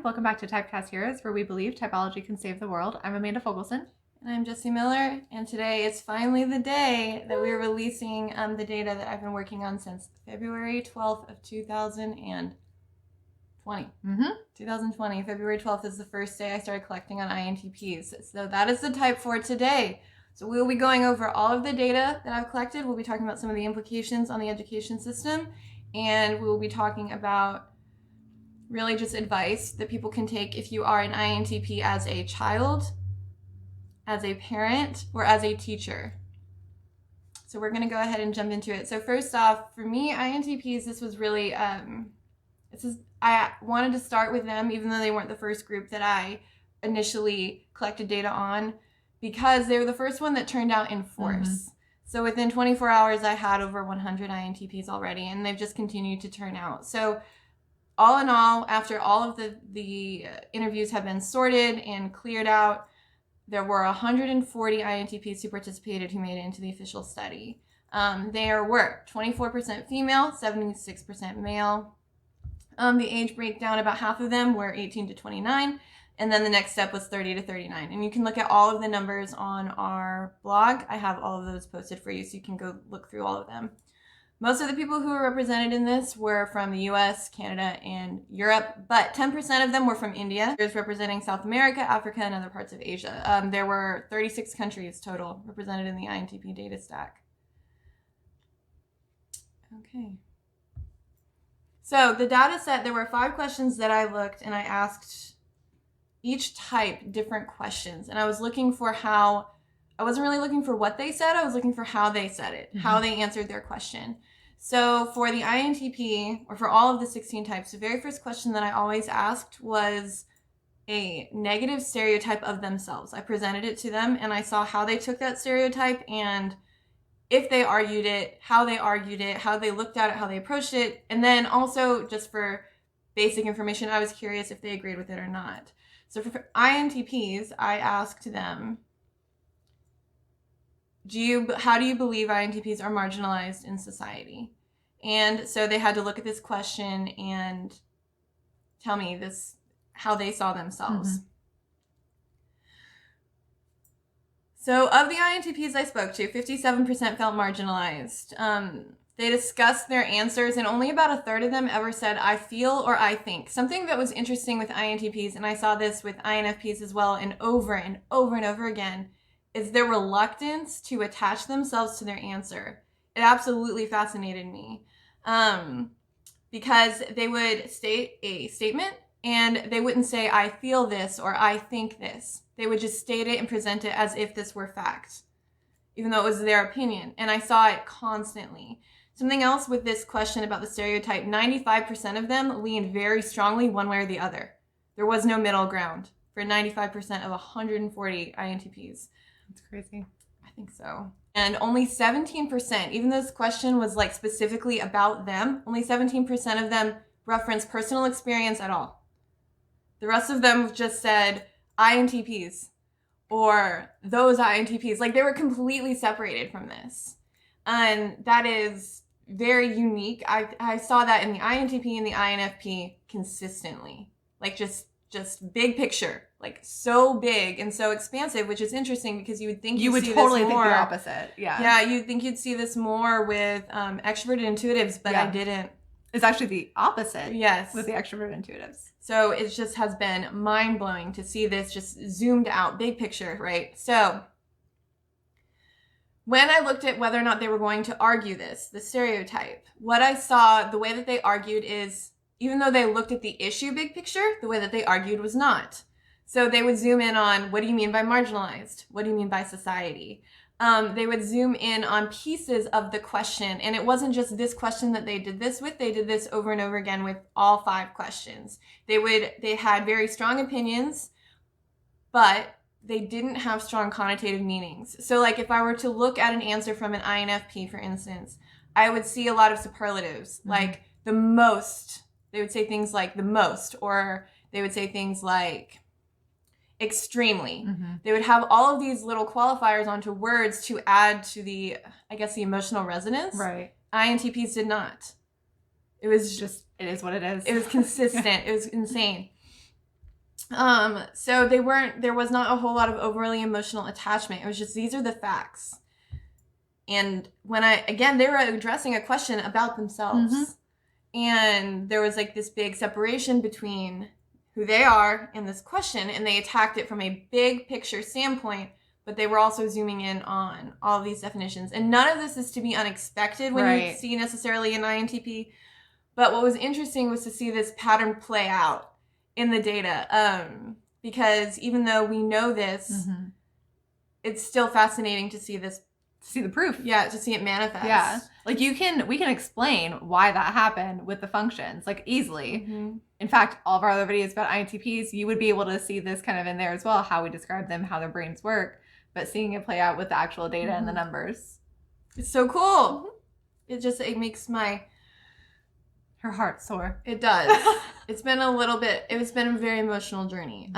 Welcome back to Typecast Heroes, where we believe typology can save the world. I'm Amanda Fogelson. And I'm Jessie Miller, and today is finally the day that we're releasing the data that I've been working on since February 12th of 2020. 2020, February 12th is the first day I started collecting on INTPs. So that is the type for today. So we'll be going over all of the data that I've collected. We'll be talking about some of the implications on the education system, and we'll be talking about really just advice that people can take if you are an INTP as a child, as a parent, or as a teacher. So we're going to go ahead and jump into it. So first off, for me, INTPs, this was really, I wanted to start with them, even though they weren't the first group that I initially collected data on, because they were the first one that turned out in force. So within 24 hours, I had over 100 INTPs already, and they've just continued to turn out. So all in all, after all of the interviews have been sorted and cleared out, there were 140 INTPs who participated who made it into the official study. There were 24% female, 76% male. The age breakdown, about half of them were 18 to 29, and then the next step was 30 to 39. And you can look at all of the numbers on our blog. I have all of those posted for you, so you can go look through all of them. Most of the people who were represented in this were from the US, Canada, and Europe, but 10% of them were from India. There's representing South America, Africa, and other parts of Asia. There were 36 countries total represented in the INTP data stack. Okay. So the data set, there were 5 questions that I looked, and I asked each type different questions. And I was looking for how, I wasn't really looking for what they said, I was looking for how they said it, how they answered their question. So for the INTP, or for all of the 16 types, the very first question that I always asked was a negative stereotype of themselves. I presented it to them, and I saw how they took that stereotype, and if they argued it, how they looked at it, how they approached it. And then also, just for basic information, I was curious if they agreed with it or not. So for INTPs, I asked them, how do you believe INTPs are marginalized in society? And so they had to look at this question and tell me how they saw themselves. So of the INTPs I spoke to, 57% felt marginalized. They discussed their answers, and only about a third of them ever said, I feel or I think. Something that was interesting with INTPs, and I saw this with INFPs as well, and over and over and over again, is their reluctance to attach themselves to their answer. It absolutely fascinated me, because they would state a statement, and they wouldn't say, I feel this or I think this. They would just state it and present it as if this were fact, even though it was their opinion. And I saw it constantly. Something else with this question about the stereotype, 95% of them leaned very strongly one way or the other. There was no middle ground for 95% of 140 INTPs. That's crazy. I think so. And only 17%, even though this question was like specifically about them, only 17% of them referenced personal experience at all. The rest of them just said INTPs or those INTPs. Like, they were completely separated from this. And that is very unique. I saw that in the INTP and the INFP consistently. Like, just big picture, like so big and so expansive, which is interesting because you would think you would totally think the opposite. Yeah, you'd think you'd see this more with extroverted intuitives, but I didn't. It's actually the opposite. Yes, with the extroverted intuitives. So it just has been mind-blowing to see this just zoomed out, big picture, right? So when I looked at whether or not they were going to argue the stereotype, what I saw, the way that they argued is, even though they looked at the issue big picture, the way that they argued was not. So they would zoom in on, what do you mean by marginalized? What do you mean by society? They would zoom in on pieces of the question. And it wasn't just this question that they did this with. They did this over and over again with all 5 questions. They had very strong opinions, but they didn't have strong connotative meanings. So like if I were to look at an answer from an INFP, for instance, I would see a lot of superlatives, like the most. They would say things like the most, or they would say things like extremely. They would have all of these little qualifiers onto words to add to the, I guess, the emotional resonance. Right. INTPs did not. It was just, it is what it is. It was consistent. It was insane. So there was not a whole lot of overly emotional attachment. It was just, these are the facts. And when they were addressing a question about themselves. Mm-hmm. And there was like this big separation between who they are in this question, and they attacked it from a big picture standpoint, but they were also zooming in on all of these definitions. And none of this is to be unexpected when you see necessarily an INTP. But what was interesting was to see this pattern play out in the data. Because even though we know this, it's still fascinating to see this. See the proof. Yeah, to see it manifest. Yeah. Like we can explain why that happened with the functions, like easily. Mm-hmm. In fact, all of our other videos about INTPs, you would be able to see this kind of in there as well, how we describe them, how their brains work, but seeing it play out with the actual data and the numbers. It's so cool. It makes her heart soar. It does. It's been a very emotional journey.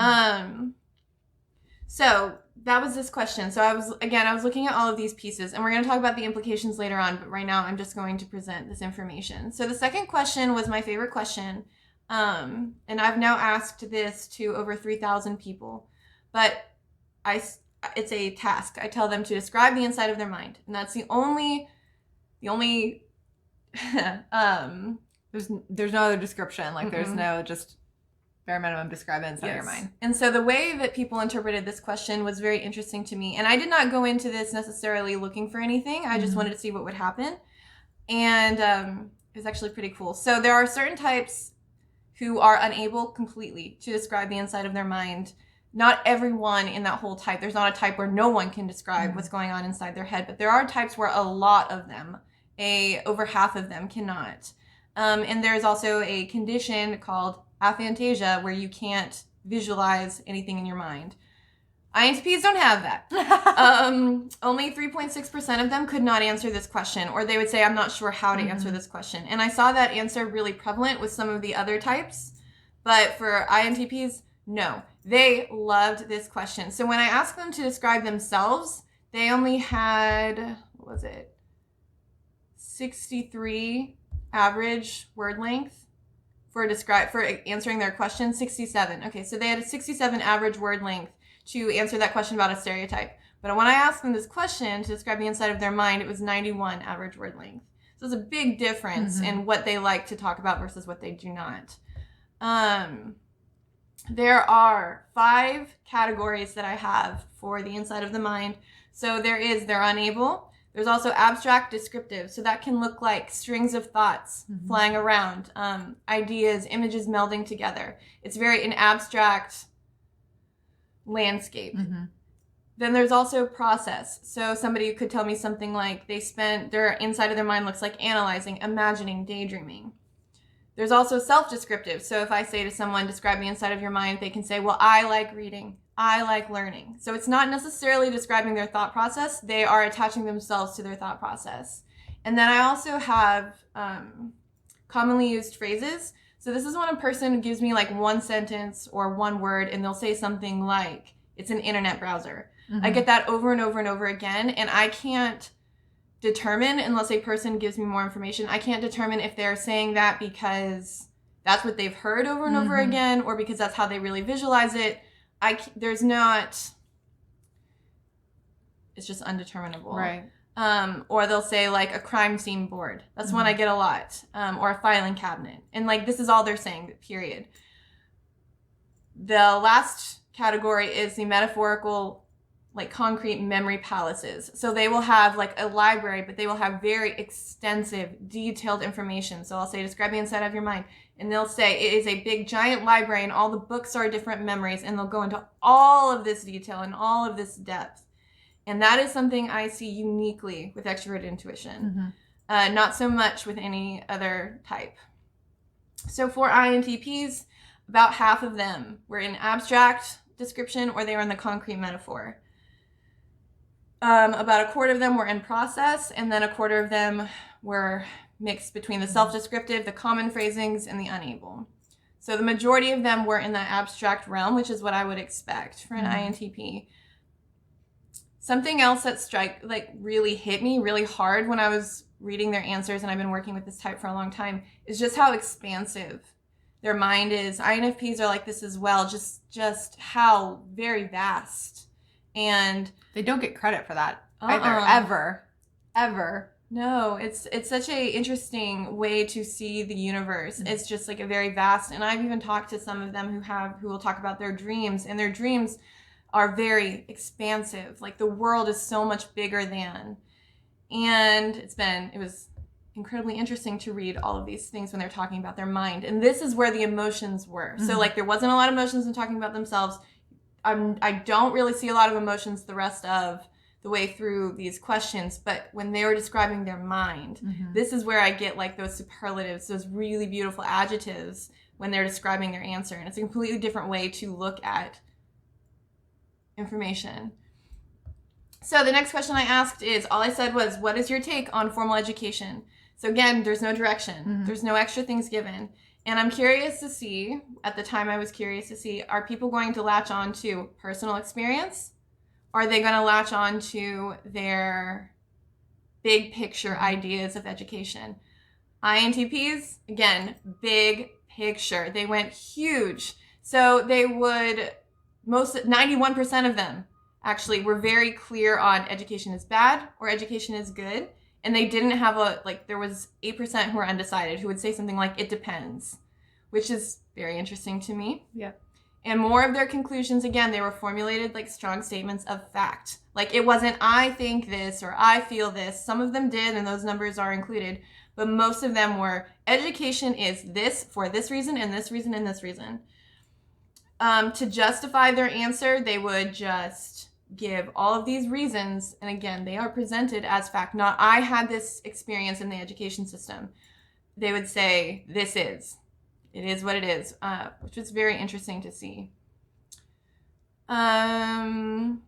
So that was this question. So I was looking at all of these pieces, and we're going to talk about the implications later on, but right now I'm just going to present this information. So the second question was my favorite question. And I've now asked this to over 3,000 people, but it's a task. I tell them to describe the inside of their mind. And that's the only, there's no other description. Like there's no just bare minimum describe it inside your mind. And so the way that people interpreted this question was very interesting to me. And I did not go into this necessarily looking for anything. I just wanted to see what would happen. And it was actually pretty cool. So there are certain types who are unable completely to describe the inside of their mind. Not everyone in that whole type. There's not a type where no one can describe what's going on inside their head. But there are types where a lot of them, over half of them, cannot. And there's also a condition called aphantasia, where you can't visualize anything in your mind. INTPs don't have that. Only 3.6% of them could not answer this question, or they would say, I'm not sure how to answer this question. And I saw that answer really prevalent with some of the other types, but for INTPs, no. They loved this question. So when I asked them to describe themselves, they only had, 63 average word length for answering their question. 67. Okay, so they had a 67 average word length to answer that question about a stereotype. But when I asked them this question to describe the inside of their mind, it was 91 average word length. So it's a big difference in what they like to talk about versus what they do not. There are 5 categories that I have for the inside of the mind. So they're unable. There's also abstract descriptive. So that can look like strings of thoughts flying around, ideas, images melding together. It's an abstract landscape. Then there's also process. So somebody could tell me something like their inside of their mind looks like analyzing, imagining, daydreaming. There's also self-descriptive. So if I say to someone, describe the inside of your mind, they can say, well, I like reading. I like learning. So it's not necessarily describing their thought process. They are attaching themselves to their thought process. And then I also have commonly used phrases. So this is when a person gives me like one sentence or one word, and they'll say something like, it's an internet browser. I get that over and over and over again, and I can't determine, unless a person gives me more information, I can't determine if they're saying that because that's what they've heard over and over again, or because that's how they really visualize it. It's just undeterminable. Right. Or they'll say like a crime scene board. That's one I get a lot. Or a filing cabinet. And like, this is all they're saying, period. The last category is the metaphorical, like concrete memory palaces. So they will have like a library, but they will have very extensive, detailed information. So I'll say, describe the inside of your mind. And they'll say, it is a big, giant library, and all the books are different memories. And they'll go into all of this detail and all of this depth. And that is something I see uniquely with extrovert intuition. Not so much with any other type. So for INTPs, about half of them were in abstract description, or they were in the concrete metaphor. About a quarter of them were in process, and then a quarter of them were mixed between the self-descriptive, the common phrasings, and the unable. So the majority of them were in the abstract realm, which is what I would expect for an INTP. Something else that really hit me really hard when I was reading their answers, and I've been working with this type for a long time, is just how expansive their mind is. INFPs are like this as well, just how very vast. And they don't get credit for that either, ever. No, it's such a interesting way to see the universe. It's just like a very vast, and I've even talked to some of them who will talk about their dreams, and their dreams are very expansive. Like the world is so much bigger than. And it was incredibly interesting to read all of these things when they're talking about their mind. And this is where the emotions were. So like there wasn't a lot of emotions in talking about themselves. I don't really see a lot of emotions the rest of the way through these questions, but when they were describing their mind, this is where I get like those superlatives, those really beautiful adjectives when they're describing their answer. And it's a completely different way to look at information. So the next question I asked is, all I said was, what is your take on formal education? So again, there's no direction. There's no extra things given. And I'm curious to see, at the time I was curious to see, are people going to latch on to personal experience? Are they going to latch on to their big picture ideas of education? INTPs, again, big picture. They went huge. So they would, 91% of them actually were very clear on education is bad or education is good. And they didn't have there was 8% who were undecided, who would say something like, it depends, which is very interesting to me. Yeah. And more of their conclusions, again, they were formulated like strong statements of fact. Like it wasn't, I think this or I feel this. Some of them did, and those numbers are included. But most of them were, education is this for this reason and this reason and this reason. To justify their answer, they would just give all of these reasons. And again, they are presented as fact, not I had this experience in the education system. They would say, it is what it is, which was very interesting to see. And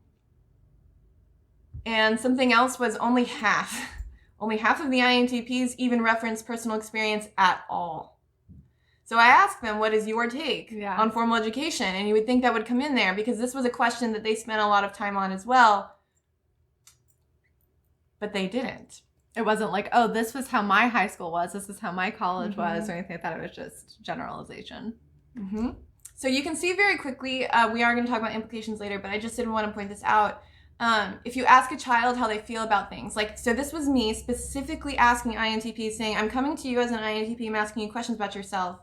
something else was only half of the INTPs even reference personal experience at all. So I asked them, what is your take on formal education? And you would think that would come in there because this was a question that they spent a lot of time on as well. But they didn't. It wasn't like, oh, this was how my high school was, this is how my college was, or anything like that. It was just generalization. So you can see very quickly, we are going to talk about implications later, but I just didn't want to point this out. If you ask a child how they feel about things, so this was me specifically asking INTPs, saying, I'm coming to you as an INTP, I'm asking you questions about yourself.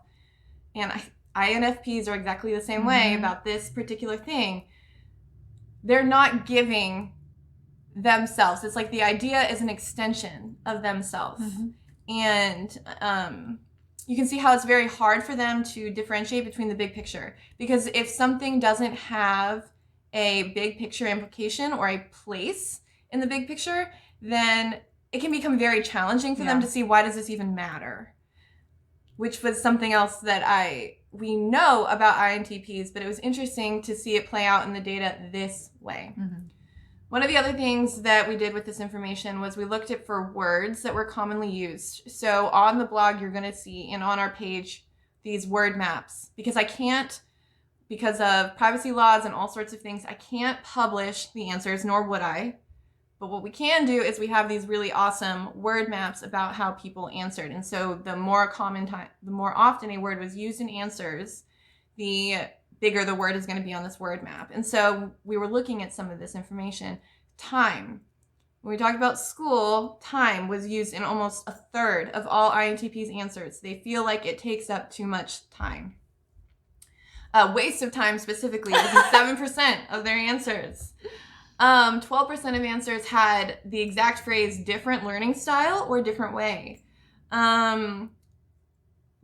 And INFPs are exactly the same way about this particular thing. They're not giving themselves. It's like the idea is an extension of themselves. And you can see how it's very hard for them to differentiate between the big picture. Because if something doesn't have a big picture implication or a place in the big picture, then it can become very challenging for them to see, why does this even matter? Which was something else that we know about INTPs, but it was interesting to see it play out in the data this way. One of the other things that we did with this information was we looked at for words that were commonly used. So on the blog, you're going to see, and on our page, these word maps. Because because of privacy laws and all sorts of things, I can't publish the answers, nor would I. But what we can do is we have these really awesome word maps about how people answered. And so the more often a word was used in answers, the bigger the word is going to be on this word map. And so we were looking at some of this information. Time. When we talked about school, time was used in almost a third of all INTPs' answers. They feel like it takes up too much time. Waste of time specifically was in 7% of their answers. 12% of answers had the exact phrase different learning style or different way.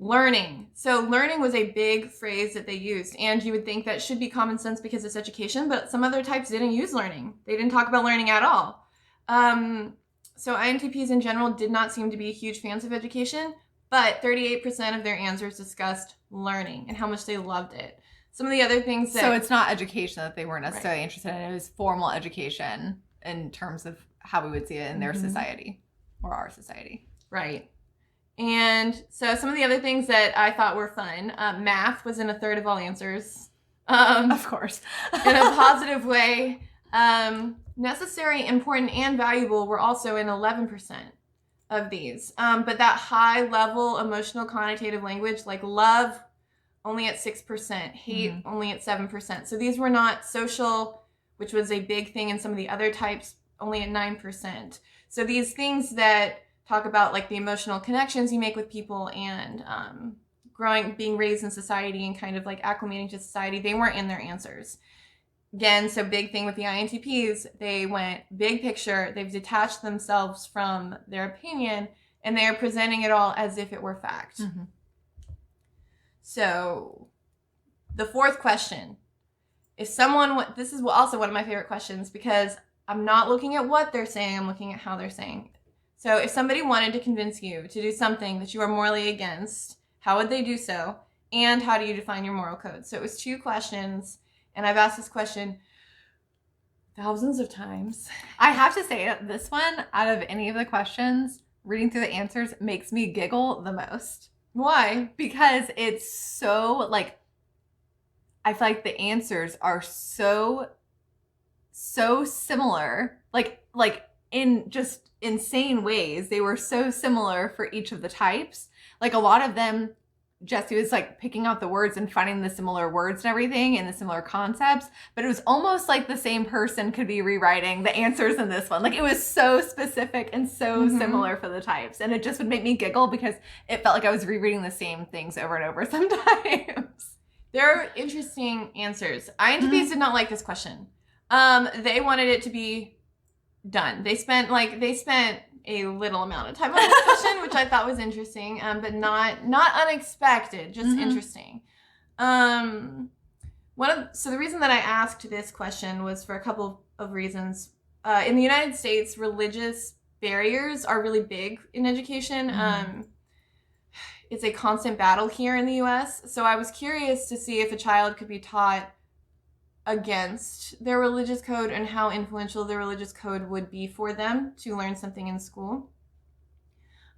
Learning. So learning was a big phrase that they used, and you would think that should be common sense because it's education, but some other types didn't use learning. They didn't talk about learning at all. So INTPs in general did not seem to be huge fans of education, but 38% of their answers discussed learning and how much they loved it. Some of the other things that... So it's not education that they weren't necessarily interested in. It was formal education in terms of how we would see it in their society or our society. Right. And so some of the other things that I thought were fun, math was in a third of all answers. Of course. In a positive way. Necessary, important, and valuable were also in 11% of these. But that high level emotional connotative language like love, only at 6%, hate only at 7%. So these were not social, which was a big thing in some of the other types, only at 9%. So these things that talk about like the emotional connections you make with people and being raised in society and kind of like acclimating to society, they weren't in their answers. Again, so big thing with the INTPs, they went big picture, they've detached themselves from their opinion, and they are presenting it all as if it were fact. So the fourth question, if someone, this is also one of my favorite questions because I'm not looking at what they're saying, I'm looking at how they're saying. So if somebody wanted to convince you to do something that you are morally against, how would they do so? And how do you define your moral code? So it was 2 questions, and I've asked this question thousands of times. I have to say, this one, out of any of the questions, reading through the answers makes me giggle the most. Why? Because it's so, like, I feel like the answers are so similar. Like in just insane ways. They were so similar for each of the types. Like, a lot of them, Jesse was like picking out the words and finding the similar words and everything and the similar concepts, but it was almost like the same person could be rewriting the answers in this one. Like, it was so specific and so similar for the types, and it just would make me giggle because it felt like I was rereading the same things over and over sometimes. There are interesting answers. INTPs did not like this question. They wanted it to be done. They spent a little amount of time on this question, which I thought was interesting, but not unexpected, just interesting. So the reason that I asked this question was for a couple of reasons. In the United States, religious barriers are really big in education. It's a constant battle here in the US. So I was curious to see if a child could be taught against their religious code and how influential their religious code would be for them to learn something in school.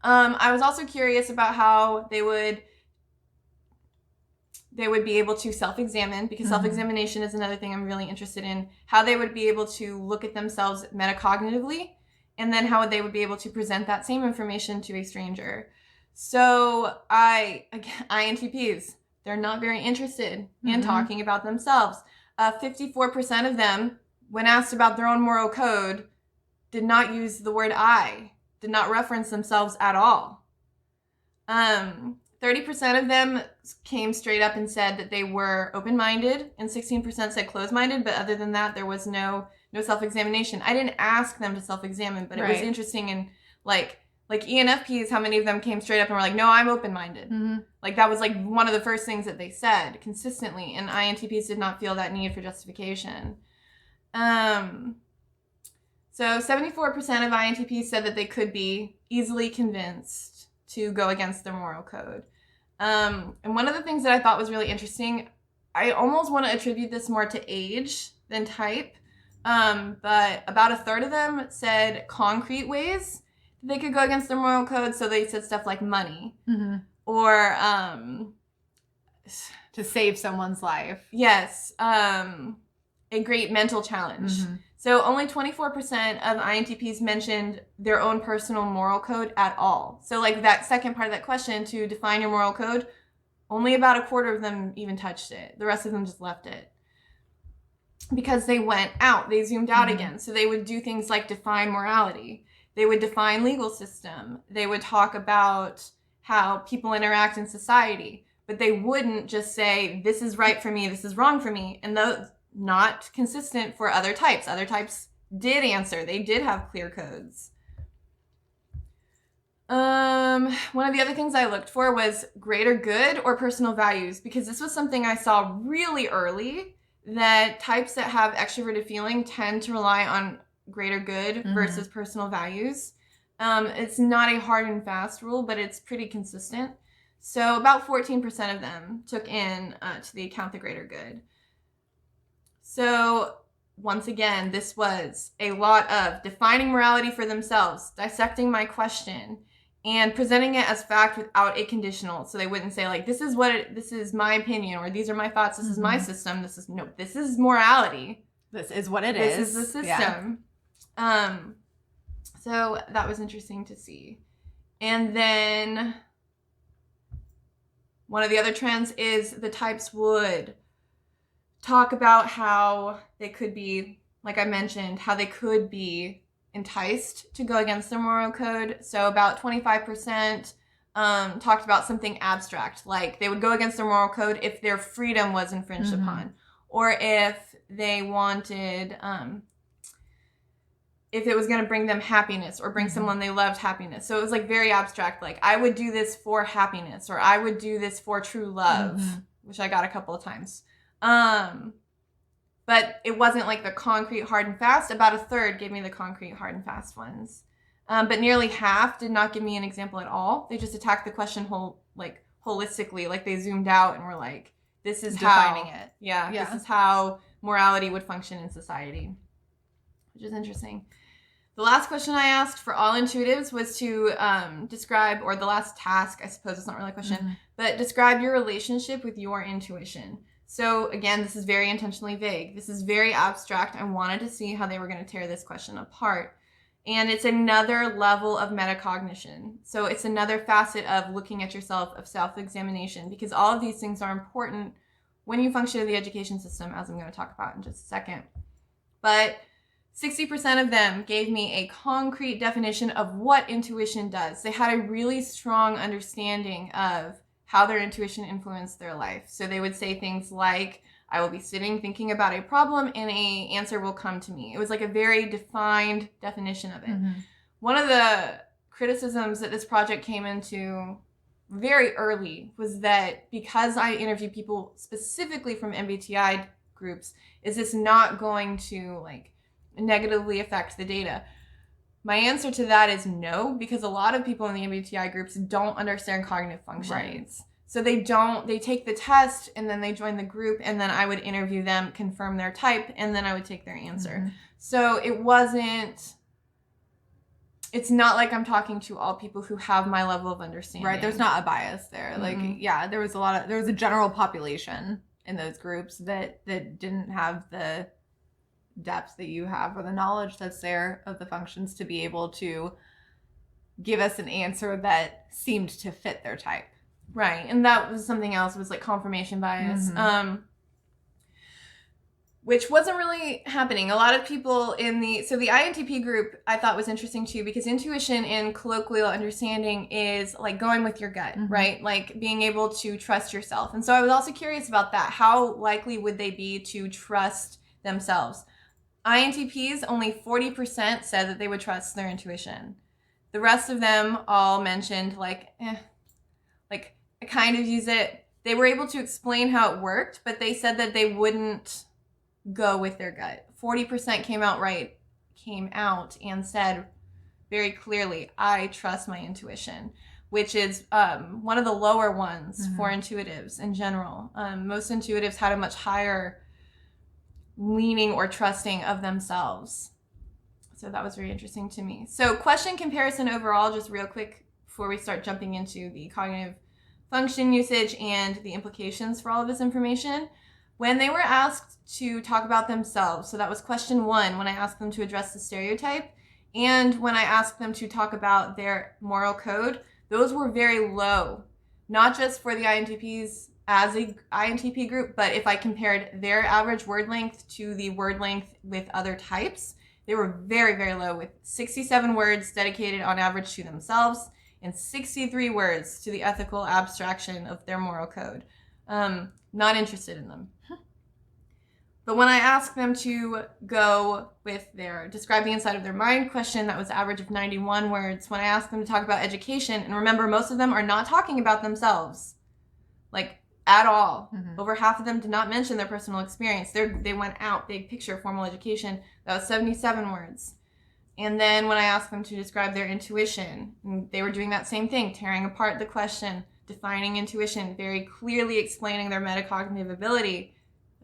I was also curious about how they would be able to self-examine, because self-examination is another thing I'm really interested in, how they would be able to look at themselves metacognitively, and then how they would be able to present that same information to a stranger. So INTPs, they're not very interested in talking about themselves. 54% of them, when asked about their own moral code, did not use the word I, did not reference themselves at all. 30% of them came straight up and said that they were open-minded, and 16% said closed-minded, but other than that, there was no self-examination. I didn't ask them to self-examine, but it was interesting, and like ENFPs, how many of them came straight up and were like, no, I'm open-minded. Like, that was like one of the first things that they said consistently, and INTPs did not feel that need for justification. So 74% of INTPs said that they could be easily convinced to go against their moral code. And one of the things that I thought was really interesting, I almost want to attribute this more to age than type, but about a third of them said concrete ways they could go against their moral code. So they said stuff like money or to save someone's life. Yes. A great mental challenge. So only 24% of INTPs mentioned their own personal moral code at all. So like that second part of that question, to define your moral code, only about a quarter of them even touched it. The rest of them just left it. Because they went out, they zoomed out again. So they would do things like define morality. They would define legal system. They would talk about how people interact in society. But they wouldn't just say, this is right for me, this is wrong for me. And those not consistent for other types. Other types did answer. They did have clear codes. One of the other things I looked for was greater good or personal values, because this was something I saw really early, that types that have extroverted feeling tend to rely on greater good versus personal values. It's not a hard and fast rule, but it's pretty consistent. So about 14% of them took in to the account the greater good. So once again, this was a lot of defining morality for themselves, dissecting my question, and presenting it as fact without a conditional. So they wouldn't say like, this is my opinion, or these are my thoughts, this is my system, this is morality. This is what it is. This is the system. Yeah. So that was interesting to see. And then One of the other trends is the types would talk about how they could be, like I mentioned, how they could be enticed to go against their moral code. So about 25% talked about something abstract, like they would go against their moral code if their freedom was infringed upon, or if they wanted, if it was going to bring them happiness or bring someone they loved happiness. So it was like very abstract, like I would do this for happiness, or I would do this for true love, which I got a couple of times. But it wasn't like the concrete, hard and fast. About a third gave me the concrete, hard and fast ones. But nearly half did not give me an example at all. They just attacked the question holistically, like they zoomed out and were like, this is defining how, it. Yeah, this is how morality would function in society, which is interesting. The last question I asked for all intuitives was to describe, or the last task, I suppose it's not really a question, but describe your relationship with your intuition. So again, this is very intentionally vague. This is very abstract. I wanted to see how they were going to tear this question apart. And it's another level of metacognition. So it's another facet of looking at yourself, of self-examination, because all of these things are important when you function in the education system, as I'm going to talk about in just a second. But 60% of them gave me a concrete definition of what intuition does. They had a really strong understanding of how their intuition influenced their life. So they would say things like, I will be sitting thinking about a problem and an answer will come to me. It was like a very defined definition of it. One of the criticisms that this project came into very early was that because I interview people specifically from MBTI groups, is this not going to like negatively affect the data? My answer to that is no, because a lot of people in the MBTI groups don't understand cognitive functions. Right. So they take the test and then they join the group, and then I would interview them, confirm their type, and then I would take their answer. So it's not like I'm talking to all people who have my level of understanding. Right, there's not a bias there. Like, yeah, there was a general population in those groups that didn't have the depth that you have, or the knowledge that's there of the functions to be able to give us an answer that seemed to fit their type. Right, and that was something else, was like confirmation bias, which wasn't really happening. A lot of people so the INTP group I thought was interesting too, because intuition in colloquial understanding is like going with your gut, right? Like being able to trust yourself. And so I was also curious about that. How likely would they be to trust themselves? INTPs, only 40% said that they would trust their intuition. The rest of them all mentioned like I kind of use it. They were able to explain how it worked, but they said that they wouldn't go with their gut. 40% came out and said very clearly, I trust my intuition, which is one of the lower ones for intuitives in general. Most intuitives had a much higher leaning or trusting of themselves. So that was very interesting to me. So question comparison overall, just real quick before we start jumping into the cognitive function usage and the implications for all of this information. When they were asked to talk about themselves, so that was question 1, when I asked them to address the stereotype, and when I asked them to talk about their moral code, those were very low, not just for the INTPs as a INTP group, but if I compared their average word length to the word length with other types, they were very, very low, with 67 words dedicated on average to themselves and 63 words to the ethical abstraction of their moral code. Not interested in them. But when I asked them to go with their describe the inside of their mind question, that was average of 91 words. When I asked them to talk about education, and remember, most of them are not talking about themselves, like at all. Over half of them did not mention their personal experience. They went out, big picture, formal education. That was 77 words. And then when I asked them to describe their intuition, they were doing that same thing, tearing apart the question, defining intuition, very clearly explaining their metacognitive ability,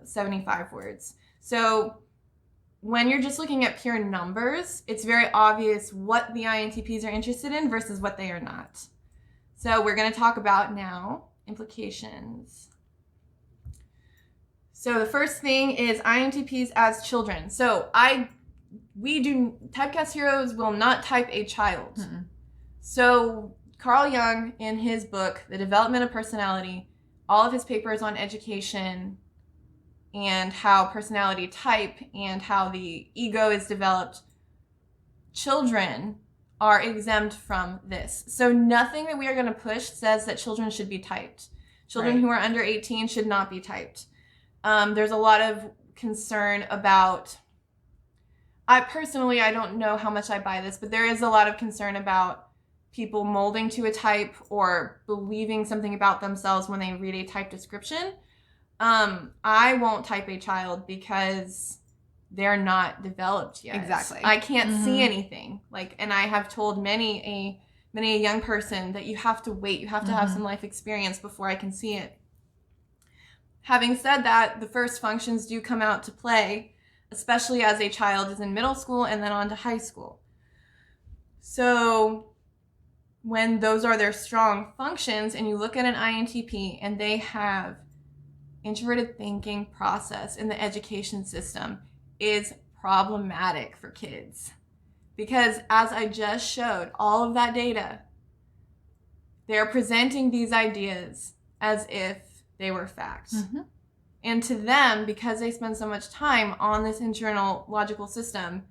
75 words. So when you're just looking at pure numbers, it's very obvious what the INTPs are interested in versus what they are not. So we're going to talk about now implications. So the first thing is INTPs as children. So typecast heroes will not type a child. So Carl Jung, in his book, The Development of Personality, all of his papers on education and how personality type and how the ego is developed, children are exempt from this. So nothing that we are going to push says that children should be typed. Children who are under 18 should not be typed. There's a lot of concern about, I don't know how much I buy this, but there is a lot of concern about people molding to a type or believing something about themselves when they read a type description. I won't type a child because they're not developed yet. Exactly. I can't see anything. And I have told many a young person that you have to wait. You have to have some life experience before I can see it. Having said that, the first functions do come out to play, especially as a child is in middle school and then on to high school. So when those are their strong functions and you look at an INTP and they have introverted thinking process in the education system, is problematic for kids. Because as I just showed, all of that data, they're presenting these ideas as if they were facts. And to them, because they spend so much time on this internal logical system,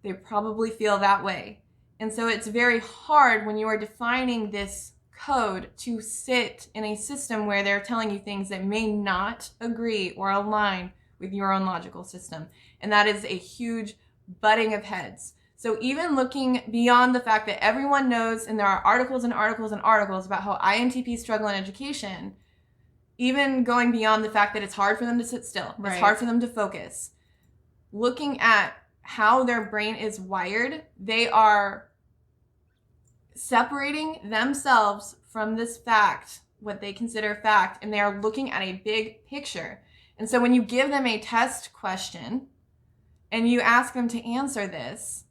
they probably feel that way. And so it's very hard when you are defining this code to sit in a system where they're telling you things that may not agree or align with your own logical system. And that is a huge butting of heads. So even looking beyond the fact that everyone knows, and there are articles and articles and articles about how INTPs struggle in education, even going beyond the fact that it's hard for them to sit still, it's hard for them to focus, looking at how their brain is wired, they are separating themselves from this fact, what they consider fact, and they are looking at a big picture. And so when you give them a test question and you ask them to answer this,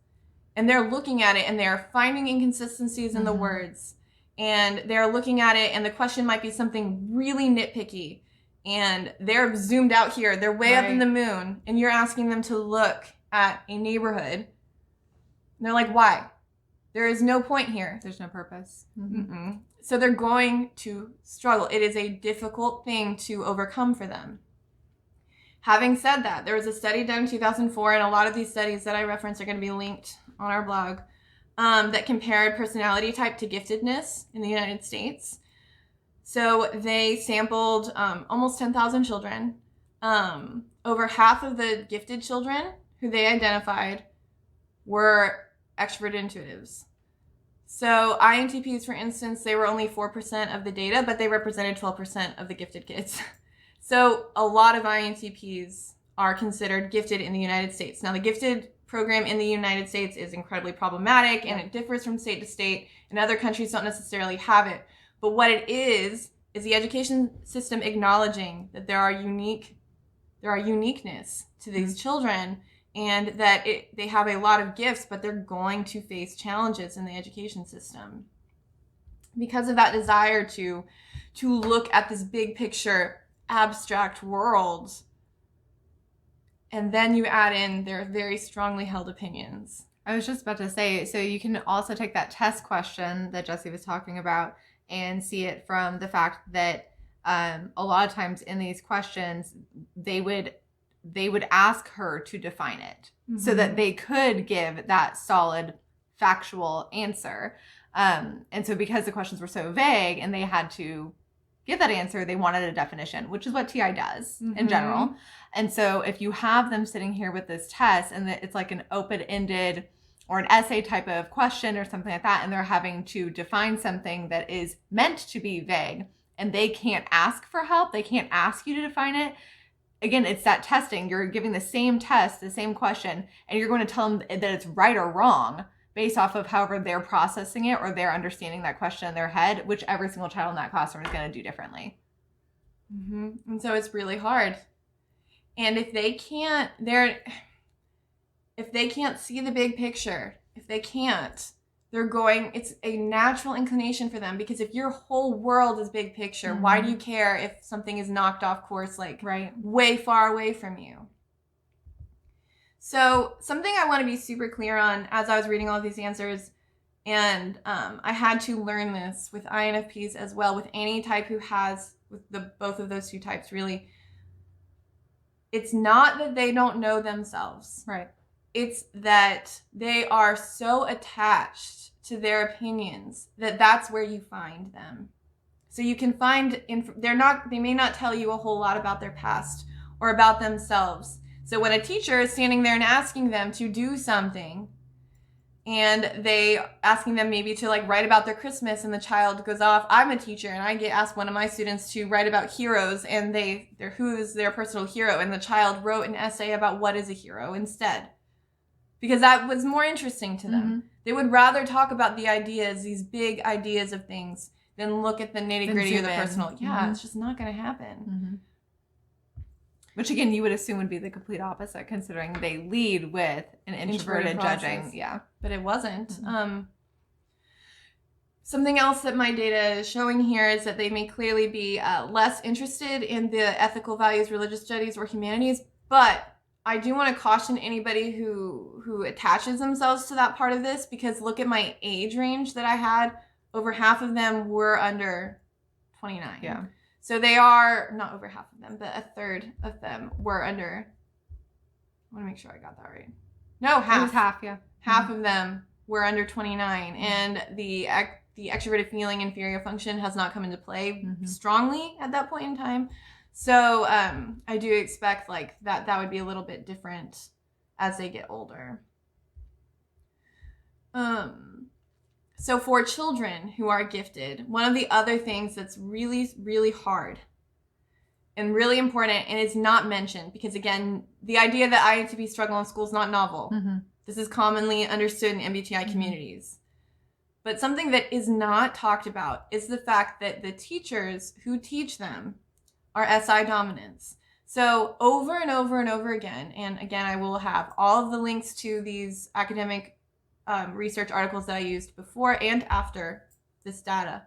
and they're looking at it and they're finding inconsistencies in the words, and they're looking at it and the question might be something really nitpicky, and they're zoomed out here, they're way up in the moon, and you're asking them to look at a neighborhood, and they're like, why? There is no point here. There's no purpose. So they're going to struggle. It is a difficult thing to overcome for them. Having said that, there was a study done in 2004, and a lot of these studies that I reference are going to be linked on our blog, that compared personality type to giftedness in the United States. So they sampled almost 10,000 children. Over half of the gifted children who they identified were extrovert intuitives. So INTPs, for instance, they were only 4% of the data, but they represented 12% of the gifted kids. So a lot of INTPs are considered gifted in the United States. Now, the gifted program in the United States is incredibly problematic, and it differs from state to state, and other countries don't necessarily have it. But what it is the education system acknowledging that there are uniqueness to these children, and that they have a lot of gifts, but they're going to face challenges in the education system. Because of that desire to look at this big picture, abstract world, and then you add in their very strongly held opinions. I was just about to say, so you can also take that test question that Jessie was talking about and see it from the fact that a lot of times in these questions, they would ask her to define it so that they could give that solid factual answer. And so because the questions were so vague and they had to give that answer, they wanted a definition, which is what TI does in general. And so if you have them sitting here with this test and it's like an open-ended or an essay type of question or something like that, and they're having to define something that is meant to be vague, and they can't ask for help, they can't ask you to define it. Again, it's that testing. You're giving the same test, the same question, and you're going to tell them that it's right or wrong based off of however they're processing it or they're understanding that question in their head, which every single child in that classroom is going to do differently. And so it's really hard. And if they can't see the big picture, it's a natural inclination for them, because if your whole world is big picture, why do you care if something is knocked off course, way far away from you? So something I want to be super clear on as I was reading all of these answers, And I had to learn this with INFPs as well, with any type who has, with both of those two types, really. It's not that they don't know themselves. Right. It's that they are so attached to their opinions that that's where you find them. So you can find, they may not tell you a whole lot about their past or about themselves. So when a teacher is standing there and asking them to do something, and they asking them maybe to like write about their Christmas, and the child goes off. I'm a teacher and I get asked one of my students to write about heroes, and who is their personal hero, and the child wrote an essay about what is a hero instead, because that was more interesting to them. Mm-hmm. They would rather talk about the ideas, these big ideas of things, than look at the nitty gritty of the personal. Yeah, mm-hmm. It's just not going to happen. Mm-hmm. Which again, you would assume would be the complete opposite, considering they lead with an introverted judging. Yeah. But it wasn't. Mm-hmm. Something else that my data is showing here is that they may clearly be less interested in the ethical values, religious studies, or humanities. But I do want to caution anybody who attaches themselves to that part of this, because look at my age range that I had. Over half of them were under 29. Yeah. So they are, not over half of them, but a third of them were under, I want to make sure I got that right. No, half. It was half, yeah. Half of them were under 29, and the extroverted feeling inferior function has not come into play strongly at that point in time. So I do expect like that would be a little bit different as they get older. So for children who are gifted, one of the other things that's really, really hard and really important, and it's not mentioned, because again, the idea that INTP struggle in school is not novel. Mm-hmm. This is commonly understood in MBTI communities. But something that is not talked about is the fact that the teachers who teach them are SI dominants. So over and over and over again, and again, I will have all of the links to these academic research articles that I used before and after this data.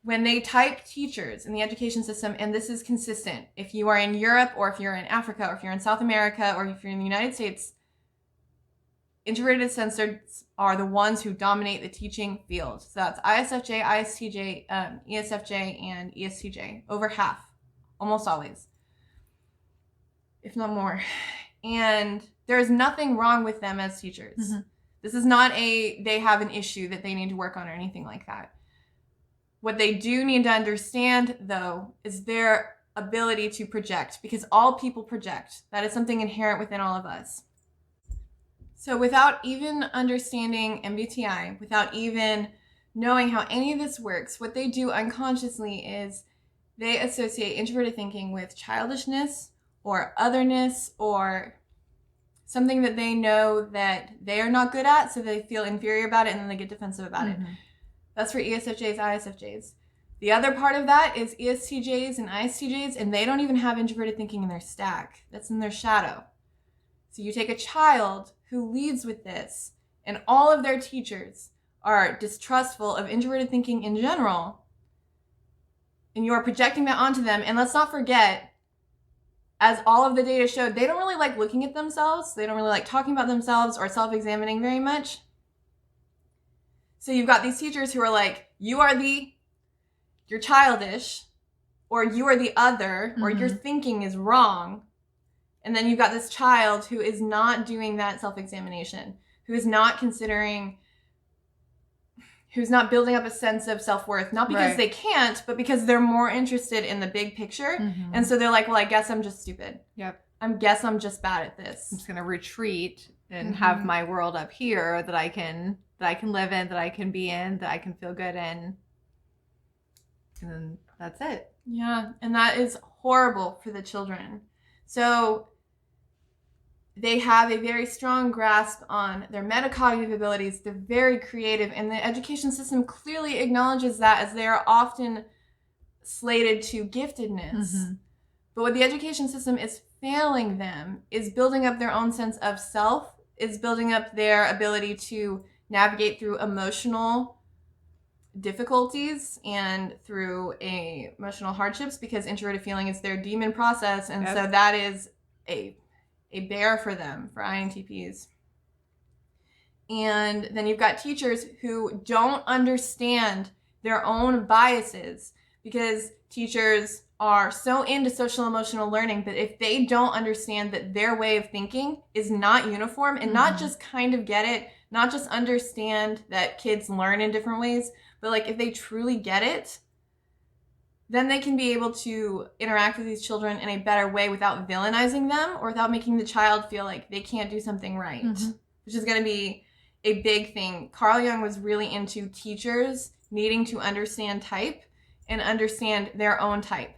When they type teachers in the education system, and this is consistent, if you are in Europe or if you're in Africa or if you're in South America or if you're in the United States, introverted sensors are the ones who dominate the teaching field. So that's ISFJ, ISTJ, ESFJ, and ESTJ. Over half, almost always, if not more. And there is nothing wrong with them as teachers. Mm-hmm. This is not they have an issue that they need to work on or anything like that. What they do need to understand, though, is their ability to project, because all people project. That is something inherent within all of us. So without even understanding MBTI, without even knowing how any of this works, what they do unconsciously is they associate introverted thinking with childishness or otherness or something that they know that they are not good at, so they feel inferior about it and then they get defensive about it. That's for ESFJs, ISFJs. The other part of that is ESTJs and ISTJs, and they don't even have introverted thinking in their stack. That's in their shadow. So you take a child who leads with this, and all of their teachers are distrustful of introverted thinking in general, and you are projecting that onto them. And let's not forget, as all of the data showed, they don't really like looking at themselves. They don't really like talking about themselves or self-examining very much. So you've got these teachers who are like, you're childish, or you are the other, or your thinking is wrong. And then you've got this child who is not doing that self-examination, who is not considering, who's not building up a sense of self-worth, not because they can't, but because they're more interested in the big picture. And so they're like, well, I guess I'm just stupid. Yep. I guess I'm just bad at this. I'm just going to retreat and have my world up here that I can live in, that I can be in, that I can feel good in. And then that's it. Yeah. And that is horrible for the children. So they have a very strong grasp on their metacognitive abilities. They're very creative, and the education system clearly acknowledges that, as they are often slated to giftedness. But what the education system is failing them is building up their own sense of self, is building up their ability to navigate through emotional difficulties and through emotional hardships, because introverted feeling is their demon process. And so that is a bear for them, for INTPs. And then you've got teachers who don't understand their own biases, because teachers are so into social emotional learning, but if they don't understand that their way of thinking is not uniform and not just kind of get it, not just understand that kids learn in different ways, but like if they truly get it, then they can be able to interact with these children in a better way without villainizing them or without making the child feel like they can't do something right, which is going to be a big thing. Carl Jung was really into teachers needing to understand type and understand their own type.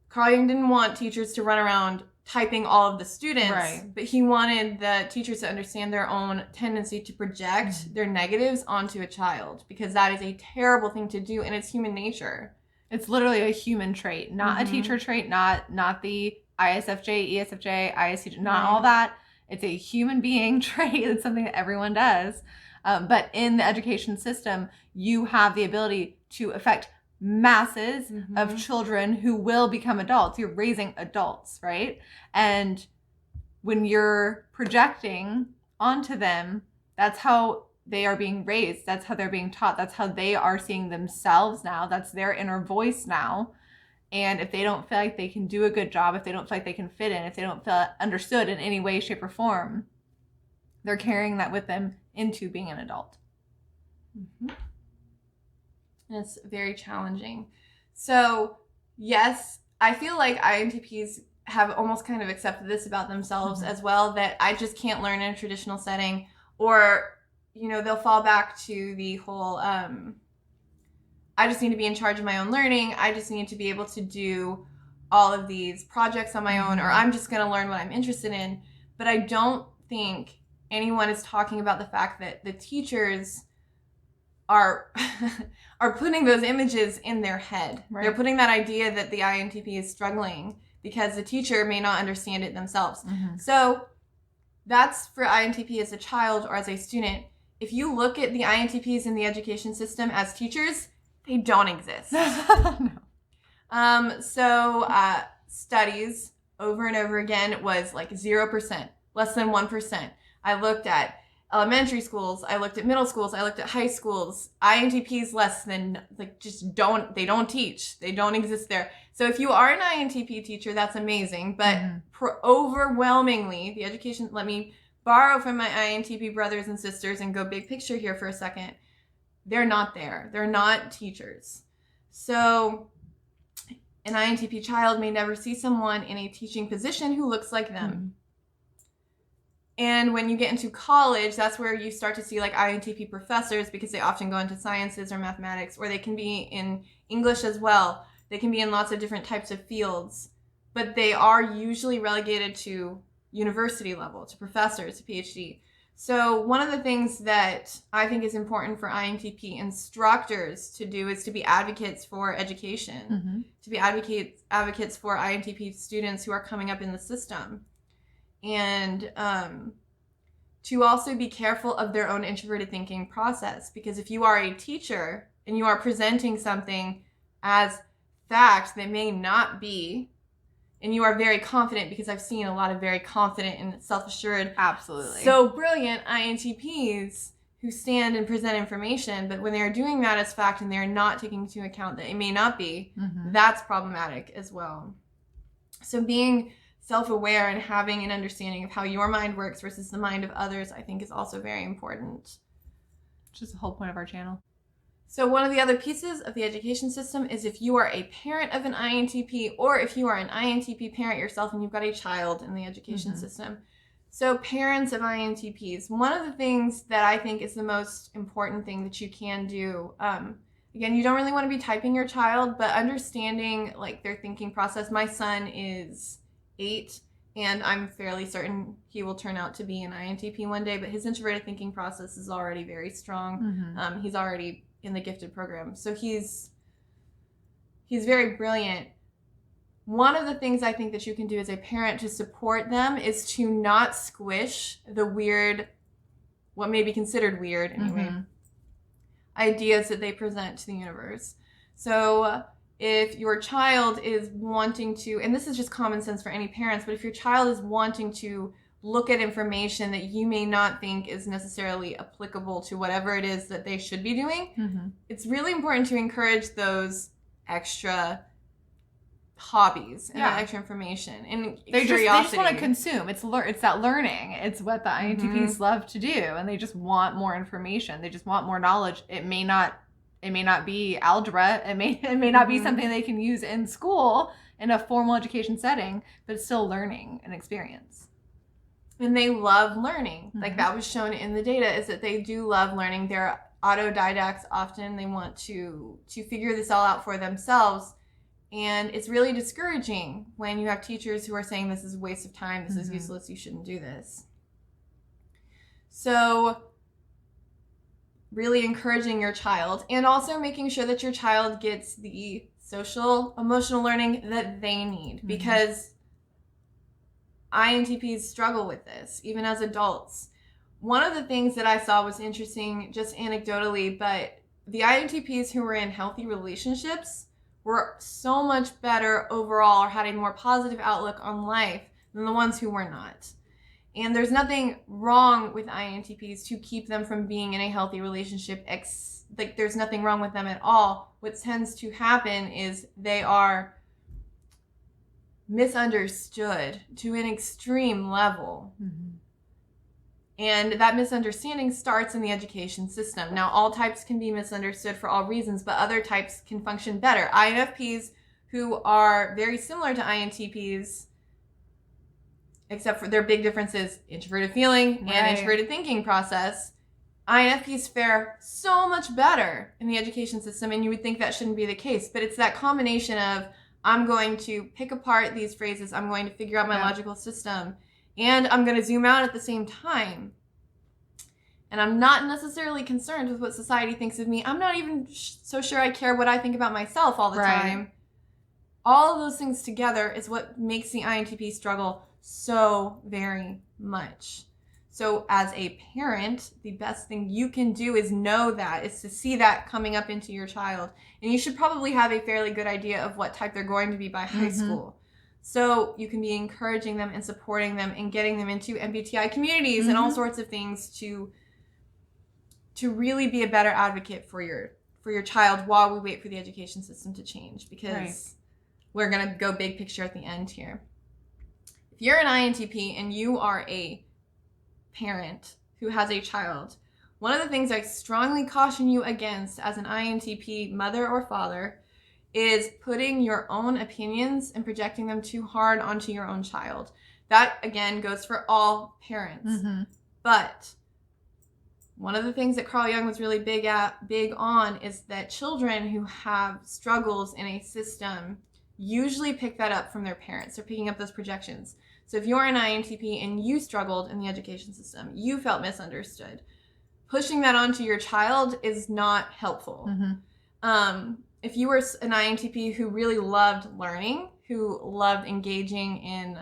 Carl Jung didn't want teachers to run around typing all of the students, but he wanted the teachers to understand their own tendency to project their negatives onto a child, because that is a terrible thing to do, and it's human nature. It's literally a human trait, not a teacher trait, not the ISFJ, ESFJ, ISTJ, not all that. It's a human being trait. It's something that everyone does. But in the education system, you have the ability to affect masses of children who will become adults. You're raising adults, right? And when you're projecting onto them, that's how they are being raised. That's how they're being taught. That's how they are seeing themselves now. That's their inner voice now. And if they don't feel like they can do a good job, if they don't feel like they can fit in, if they don't feel understood in any way, shape, or form, they're carrying that with them into being an adult. And it's very challenging. So, yes, I feel like INTPs have almost kind of accepted this about themselves as well, that I just can't learn in a traditional setting, or, you know, they'll fall back to the whole, I just need to be in charge of my own learning. I just need to be able to do all of these projects on my own, or I'm just going to learn what I'm interested in. But I don't think anyone is talking about the fact that the teachers are putting those images in their head. They're putting that idea that the INTP is struggling because the teacher may not understand it themselves. So that's for INTP as a child or as a student. If you look at the INTPs in the education system as teachers, they don't exist. Studies over and over again was like 0%, less than 1%. I looked at elementary schools, I looked at middle schools, I looked at high schools. INTPs less than, like, just don't teach. They don't exist there. So if you are an INTP teacher, that's amazing. But overwhelmingly, the education, let me borrow from my INTP brothers and sisters and go big picture here for a second. They're not there. They're not teachers. So an INTP child may never see someone in a teaching position who looks like them. And when you get into college, that's where you start to see like INTP professors, because they often go into sciences or mathematics, or they can be in English as well. They can be in lots of different types of fields, but they are usually relegated to university level, to professors, to PhD. So one of the things that I think is important for INTP instructors to do is to be advocates for education, to be advocates for INTP students who are coming up in the system. And to also be careful of their own introverted thinking process, because if you are a teacher and you are presenting something as fact that may not be, and you are very confident, because I've seen a lot of very confident and self-assured, so brilliant INTPs who stand and present information, but when they're doing that as fact and they're not taking into account that it may not be, that's problematic as well. So being self-aware and having an understanding of how your mind works versus the mind of others, I think, is also very important. Which is the whole point of our channel. So one of the other pieces of the education system is if you are a parent of an INTP, or if you are an INTP parent yourself and you've got a child in the education system. So parents of INTPs, one of the things that I think is the most important thing that you can do, again, you don't really want to be typing your child, but understanding like their thinking process. My son is 8, and I'm fairly certain he will turn out to be an INTP one day, but his introverted thinking process is already very strong. He's already in the gifted program, so he's very brilliant. One of the things I think that you can do as a parent to support them is to not squish the weird, what may be considered weird anyway, ideas that they present to the universe. So if your child is wanting to, and this is just common sense for any parents, but if your child is wanting to look at information that you may not think is necessarily applicable to whatever it is that they should be doing. It's really important to encourage those extra hobbies and that extra information and they curiosity. Just want to consume. It's that learning. It's what the INTPs love to do, and they just want more information. They just want more knowledge. It may not be algebra. It may not be something they can use in school in a formal education setting, but it's still learning and experience. And they love learning. Like that was shown in the data, is that they do love learning. They're autodidacts often. They want to figure this all out for themselves. And it's really discouraging when you have teachers who are saying this is a waste of time, this is useless, you shouldn't do this. So really encouraging your child, and also making sure that your child gets the social, emotional learning that they need, because INTPs struggle with this, even as adults. One of the things that I saw was interesting, just anecdotally, but the INTPs who were in healthy relationships were so much better overall, or had a more positive outlook on life than the ones who were not. And there's nothing wrong with INTPs to keep them from being in a healthy relationship. Like there's nothing wrong with them at all. What tends to happen is they are misunderstood to an extreme level. And that misunderstanding starts in the education system. Now, all types can be misunderstood for all reasons, but other types can function better. INFPs, who are very similar to INTPs, except for their big differences, introverted feeling and introverted thinking process, INFPs fare so much better in the education system, and you would think that shouldn't be the case. But it's that combination of, I'm going to pick apart these phrases, I'm going to figure out my logical system, and I'm going to zoom out at the same time. And I'm not necessarily concerned with what society thinks of me. I'm not even so sure I care what I think about myself all the time. All of those things together is what makes the INTP struggle so very much. So as a parent, the best thing you can do is know that, is to see that coming up into your child. And you should probably have a fairly good idea of what type they're going to be by high school. So you can be encouraging them and supporting them and getting them into MBTI communities and all sorts of things to really be a better advocate for your child while we wait for the education system to change, because we're going to go big picture at the end here. If you're an INTP and you are a parent who has a child, one of the things I strongly caution you against as an INTP mother or father is putting your own opinions and projecting them too hard onto your own child. That, again, goes for all parents. But one of the things that Carl Jung was really big on is that children who have struggles in a system usually pick that up from their parents. They're picking up those projections. So if you're an INTP and you struggled in the education system, you felt misunderstood, pushing that onto your child is not helpful. If you were an INTP who really loved learning, who loved engaging in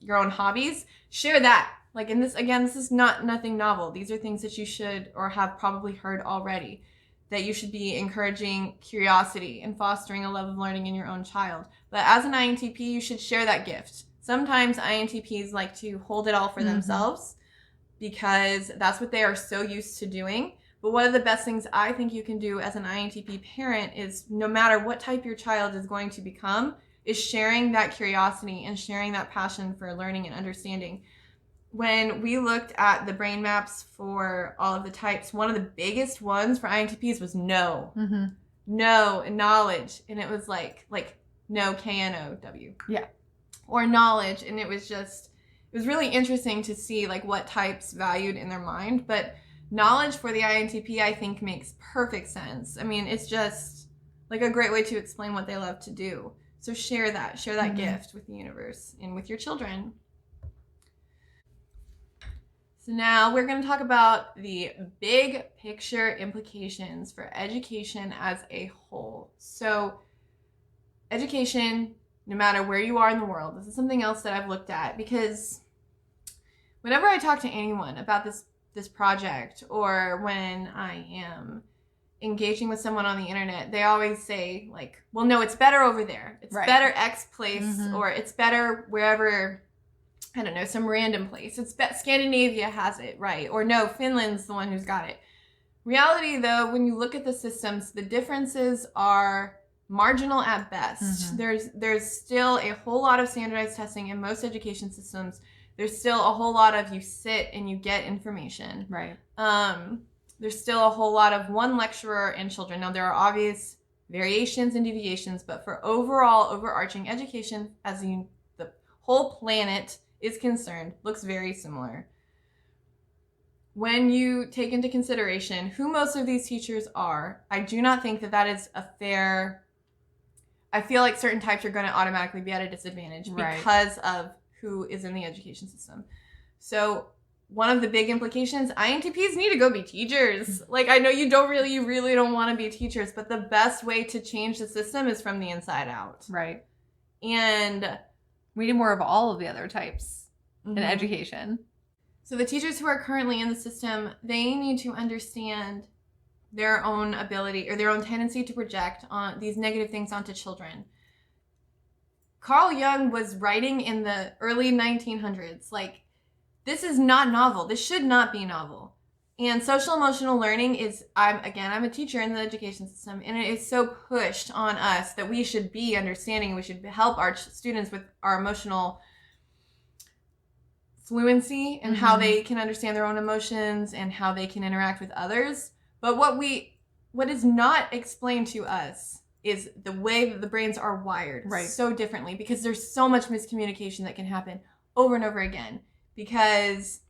your own hobbies, share that. Like, in this, again, this is nothing novel. These are things that you should or have probably heard already, that you should be encouraging curiosity and fostering a love of learning in your own child. But as an INTP, you should share that gift. Sometimes INTPs like to hold it all for themselves because that's what they are so used to doing. But one of the best things I think you can do as an INTP parent is, no matter what type your child is going to become, is sharing that curiosity and sharing that passion for learning and understanding. When we looked at the brain maps for all of the types, one of the biggest ones for INTPs was no. No, and knowledge. And it was like no, K-N-O-W. Yeah. Or knowledge. And it was really interesting to see like what types valued in their mind. But knowledge for the INTP, I think, makes perfect sense. I mean, it's just like a great way to explain what they love to do. So share that gift with the universe and with your children. So now we're going to talk about the big picture implications for education as a whole. So education, no matter where you are in the world, this is something else that I've looked at, because whenever I talk to anyone about this project, or when I am engaging with someone on the internet, they always say like, well, no, it's better over there. It's better X place, or it's better wherever I don't know, some random place. It's Scandinavia has it, right? Or no, Finland's the one who's got it. Reality, though, when you look at the systems, the differences are marginal at best. There's still a whole lot of standardized testing in most education systems. There's still a whole lot of you sit and you get information. Right. There's still a whole lot of one lecturer and children. Now, there are obvious variations and deviations, but for overall overarching education, as the whole planet is concerned, looks very similar. When you take into consideration who most of these teachers are, I do not think that is a fair... I feel like certain types are going to automatically be at a disadvantage because of who is in the education system. So one of the big implications, INTPs need to go be teachers. Like, I know you really don't want to be teachers, but the best way to change the system is from the inside out. Right. And we need more of all of the other types in education. So the teachers who are currently in the system, they need to understand their own ability or their own tendency to project on these negative things onto children. Carl Jung was writing in the early 1900s. Like, this is not novel. This should not be novel. And social emotional learning is, I'm a teacher in the education system, and it is so pushed on us that we should be understanding, we should help our students with our emotional fluency and how they can understand their own emotions and how they can interact with others. But what is not explained to us is the way that the brains are wired so differently, because there's so much miscommunication that can happen over and over again. Because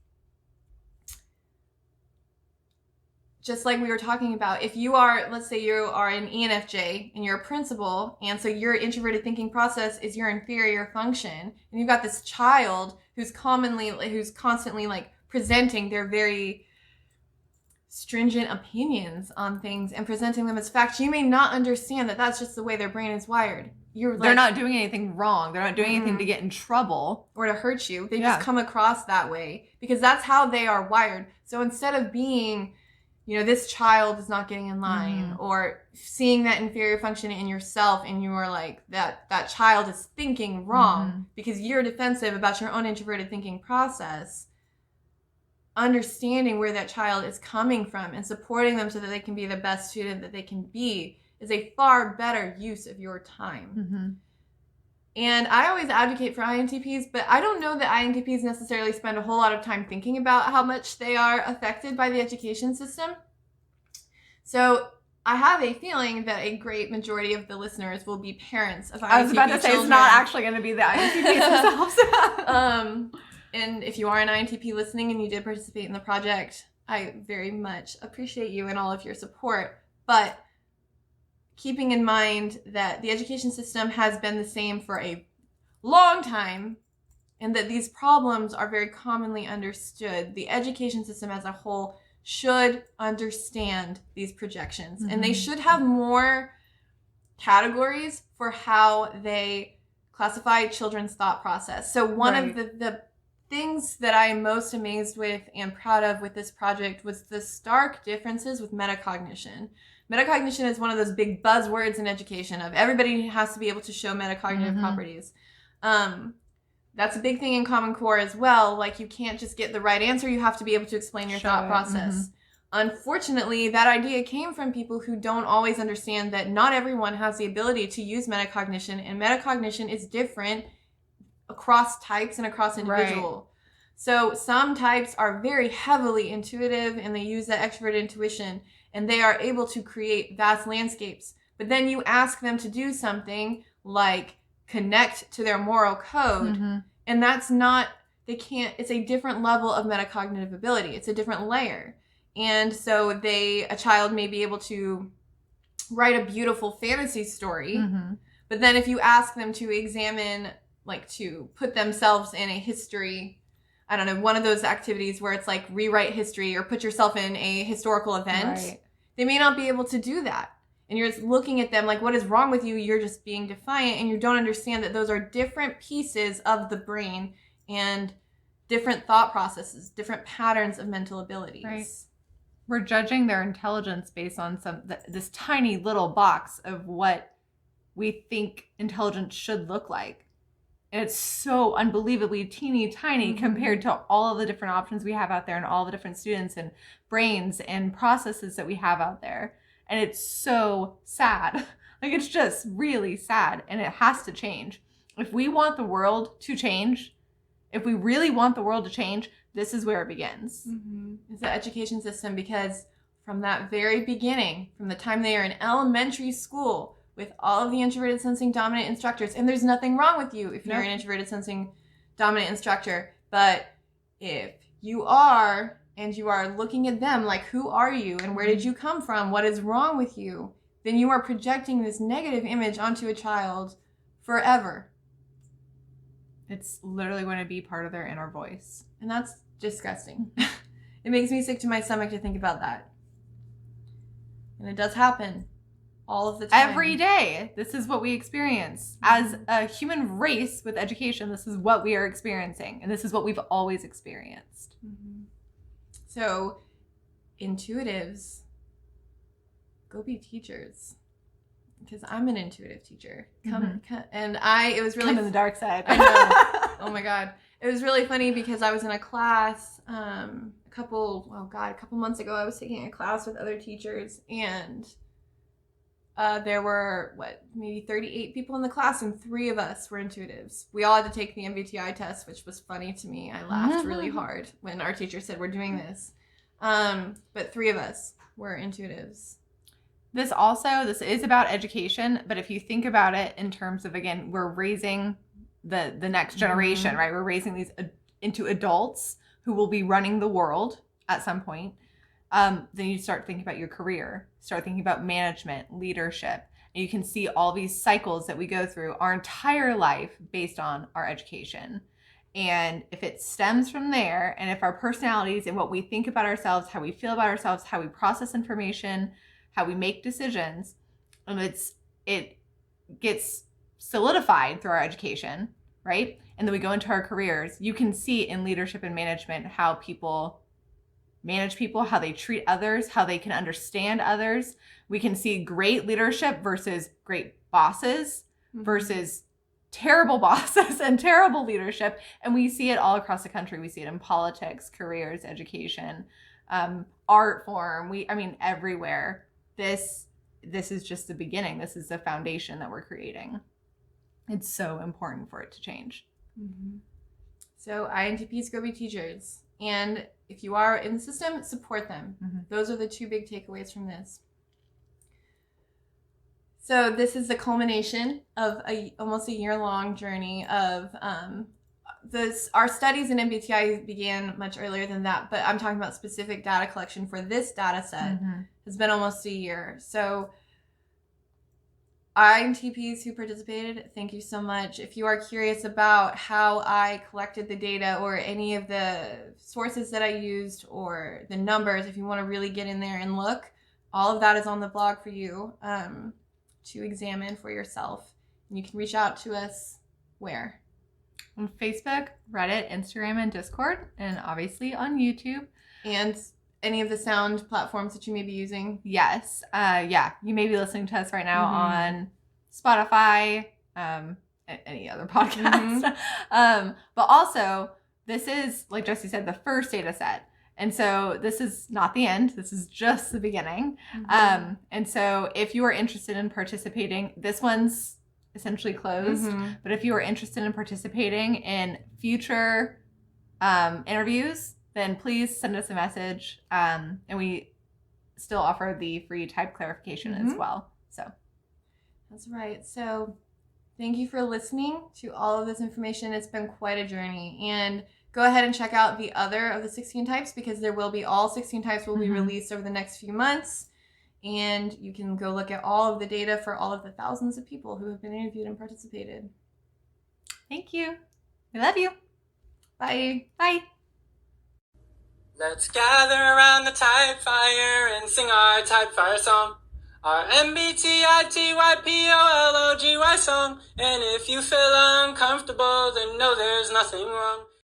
just like we were talking about, if you are, let's say you are an ENFJ and you're a principal, and so your introverted thinking process is your inferior function, and you've got this child who's constantly like presenting their very stringent opinions on things and presenting them as facts, you may not understand that that's just the way their brain is wired. They're not doing anything wrong. They're not doing anything to get in trouble or to hurt you. They just come across that way because that's how they are wired. So instead of being, this child is not getting in line, or seeing that inferior function in yourself, and you are like, that child is thinking wrong because you're defensive about your own introverted thinking process, understanding where that child is coming from and supporting them so that they can be the best student that they can be is a far better use of your time. And I always advocate for INTPs, but I don't know that INTPs necessarily spend a whole lot of time thinking about how much they are affected by the education system. So I have a feeling that a great majority of the listeners will be parents of INTP children. I was about to say, it's not actually going to be the INTPs themselves. And if you are an INTP listening and you did participate in the project, I very much appreciate you and all of your support. But keeping in mind that the education system has been the same for a long time and that these problems are very commonly understood, the education system as a whole should understand these projections. And they should have more categories for how they classify children's thought process. So one of the things that I am most amazed with and proud of with this project was the stark differences with metacognition. Metacognition is one of those big buzzwords in education of everybody has to be able to show metacognitive properties. That's a big thing in Common Core as well. Like, you can't just get the right answer. You have to be able to explain your thought process. Unfortunately, that idea came from people who don't always understand that not everyone has the ability to use metacognition, and metacognition is different across types and across individual. So some types are very heavily intuitive and they use that extrovert intuition and they are able to create vast landscapes. But then you ask them to do something like connect to their moral code, and that's not, they can't, it's a different level of metacognitive ability. It's a different layer. And so a child may be able to write a beautiful fantasy story, but then if you ask them to examine, like to put themselves in a history, I don't know, one of those activities where it's like rewrite history or put yourself in a historical event, they may not be able to do that. And you're just looking at them like, what is wrong with you? You're just being defiant, and you don't understand that those are different pieces of the brain and different thought processes, different patterns of mental abilities. We're judging their intelligence based on this tiny little box of what we think intelligence should look like. And it's so unbelievably teeny tiny compared to all of the different options we have out there and all the different students and brains and processes that we have out there. And it's so sad. Like, it's just really sad, and it has to change. If we want the world to change, if we really want the world to change, this is where it begins. It's the education system, because from that very beginning, from the time they are in elementary school, with all of the introverted sensing dominant instructors, and there's nothing wrong with you if you're an introverted sensing dominant instructor, but if you are, and you are looking at them like, who are you and where did you come from, what is wrong with you, then you are projecting this negative image onto a child forever. It's literally going to be part of their inner voice. And that's disgusting. It makes me sick to my stomach to think about that. And it does happen all of the time. Every day. This is what we experience. As a human race with education, this is what we are experiencing. And this is what we've always experienced. So, intuitives, go be teachers. Because I'm an intuitive teacher. It was really... Come in the dark side. I know. Oh my God. It was really funny because I was in a class a couple months ago. I was taking a class with other teachers, and there were, maybe 38 people in the class, and 3 of us were intuitives. We all had to take the MBTI test, which was funny to me. I laughed really hard when our teacher said, we're doing this. But 3 of us were intuitives. This is about education, but if you think about it in terms of, again, we're raising the next generation, right? We're raising these into adults who will be running the world at some point. Then you start thinking about your career, start thinking about management, leadership, and you can see all these cycles that we go through our entire life based on our education. And if it stems from there, and if our personalities and what we think about ourselves, how we feel about ourselves, how we process information, how we make decisions, and it gets solidified through our education, right? And then we go into our careers. You can see in leadership and management how people manage people, how they treat others, how they can understand others. We can see great leadership versus great bosses versus terrible bosses and terrible leadership. And we see it all across the country. We see it in politics, careers, education, art form. Everywhere. This is just the beginning. This is the foundation that we're creating. It's so important for it to change. So INTPs, go be teachers. And if you are in the system, support them. Those are the 2 big takeaways from this. So this is the culmination of almost a year-long journey of our studies in MBTI began much earlier than that, but I'm talking about specific data collection for this data set. Has been almost a year. So INTPs who participated, thank you so much. If you are curious about how I collected the data or any of the sources that I used or the numbers, if you want to really get in there and look, all of that is on the blog for you to examine for yourself. And you can reach out to us where? On Facebook, Reddit, Instagram, and Discord, and obviously on YouTube. And any of the sound platforms that you may be using. Yes. You may be listening to us right now on Spotify, any other podcast. But also, this is, like Jessie said, the first data set. And so this is not the end. This is just the beginning. And so if you are interested in participating, this one's essentially closed. But if you are interested in participating in future interviews, then please send us a message. And we still offer the free type clarification as well. So that's right. So thank you for listening to all of this information. It's been quite a journey. And go ahead and check out the other of the 16 types, because there will be all 16 types will be released over the next few months. And you can go look at all of the data for all of the thousands of people who have been interviewed and participated. Thank you. We love you. Bye. Bye. Let's gather around the type fire and sing our type fire song. Our MBTITYPOLOGY song. And if you feel uncomfortable, then know there's nothing wrong.